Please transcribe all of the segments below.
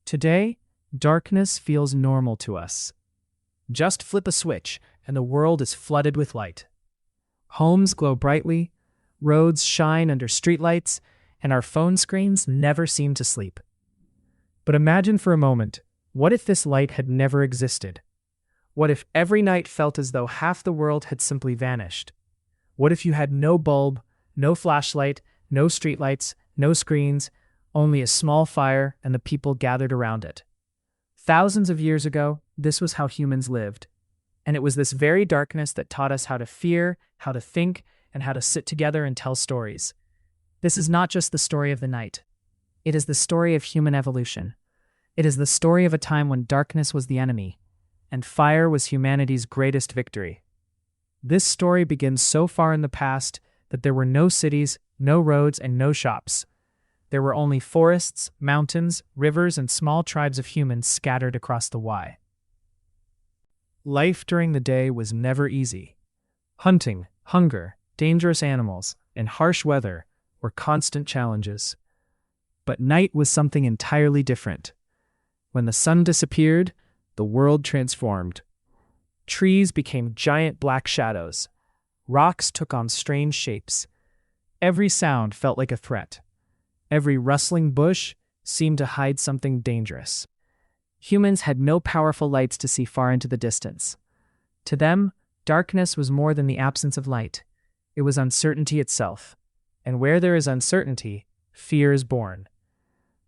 Today, darkness feels normal to us. Just flip a switch, and the world is flooded with light. Homes glow brightly, roads shine under streetlights, and our phone screens never seem to sleep. But imagine for a moment, what if this light had never existed? What if every night felt as though half the world had simply vanished? What if you had no bulb, no flashlight, no streetlights, no screens, only a small fire and the people gathered around it? Thousands of years ago, this was how humans lived. And it was this very darkness that taught us how to fear, how to think, and how to sit together and tell stories. This is not just the story of the night. It is the story of human evolution. It is the story of a time when darkness was the enemy, and fire was humanity's greatest victory. This story begins so far in the past that there were no cities, no roads, and no shops. There were only forests, mountains, rivers, and small tribes of humans scattered across the Y. Life during the day was never easy. Hunting, hunger, dangerous animals, and harsh weather were constant challenges. But night was something entirely different. When the sun disappeared, the world transformed. Trees became giant black shadows. Rocks took on strange shapes. Every sound felt like a threat. Every rustling bush seemed to hide something dangerous. Humans had no powerful lights to see far into the distance. To them, darkness was more than the absence of light. It was uncertainty itself. And where there is uncertainty, fear is born.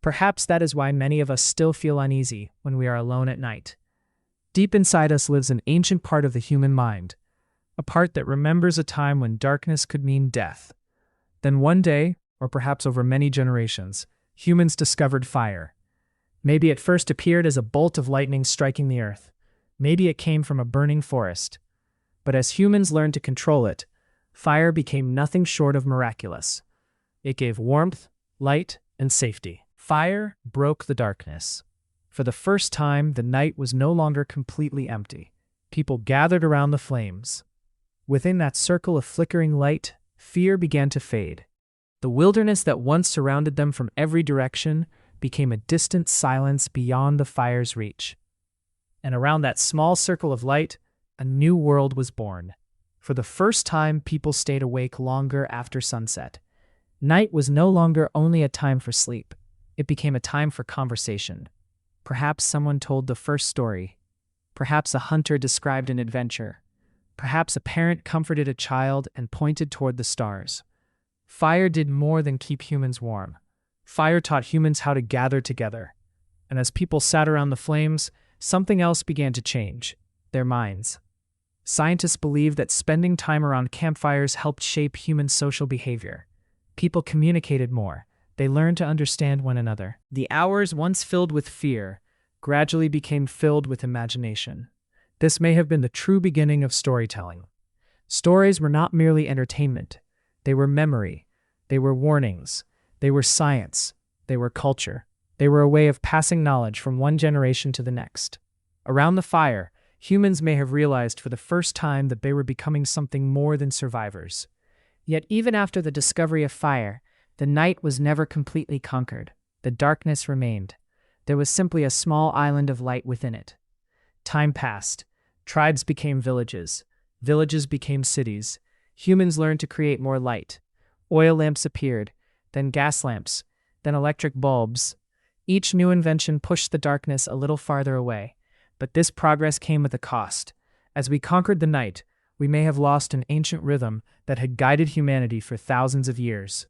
Perhaps that is why many of us still feel uneasy when we are alone at night. Deep inside us lives an ancient part of the human mind, a part that remembers a time when darkness could mean death. Then one day, or perhaps over many generations, humans discovered fire. Maybe it first appeared as a bolt of lightning striking the earth. Maybe it came from a burning forest. But as humans learned to control it, fire became nothing short of miraculous. It gave warmth, light, and safety. Fire broke the darkness. For the first time, the night was no longer completely empty. People gathered around the flames. Within that circle of flickering light, fear began to fade. The wilderness that once surrounded them from every direction became a distant silence beyond the fire's reach. And around that small circle of light, a new world was born. For the first time, people stayed awake longer after sunset. Night was no longer only a time for sleep. It became a time for conversation. Perhaps someone told the first story. Perhaps a hunter described an adventure. Perhaps a parent comforted a child and pointed toward the stars. Fire did more than keep humans warm. Fire taught humans how to gather together. And as people sat around the flames, something else began to change: their minds. Scientists believe that spending time around campfires helped shape human social behavior. People communicated more. They learned to understand one another. The hours once filled with fear gradually became filled with imagination. This may have been the true beginning of storytelling. Stories were not merely entertainment. They were memory. They were warnings. They were science. They were culture. They were a way of passing knowledge from one generation to the next. Around the fire, humans may have realized for the first time that they were becoming something more than survivors. Yet even after the discovery of fire, the night was never completely conquered. The darkness remained. There was simply a small island of light within it. Time passed. Tribes became villages. Villages became cities. Humans learned to create more light. Oil lamps appeared, then gas lamps, then electric bulbs. Each new invention pushed the darkness a little farther away. But this progress came at a cost. As we conquered the night, we may have lost an ancient rhythm that had guided humanity for thousands of years.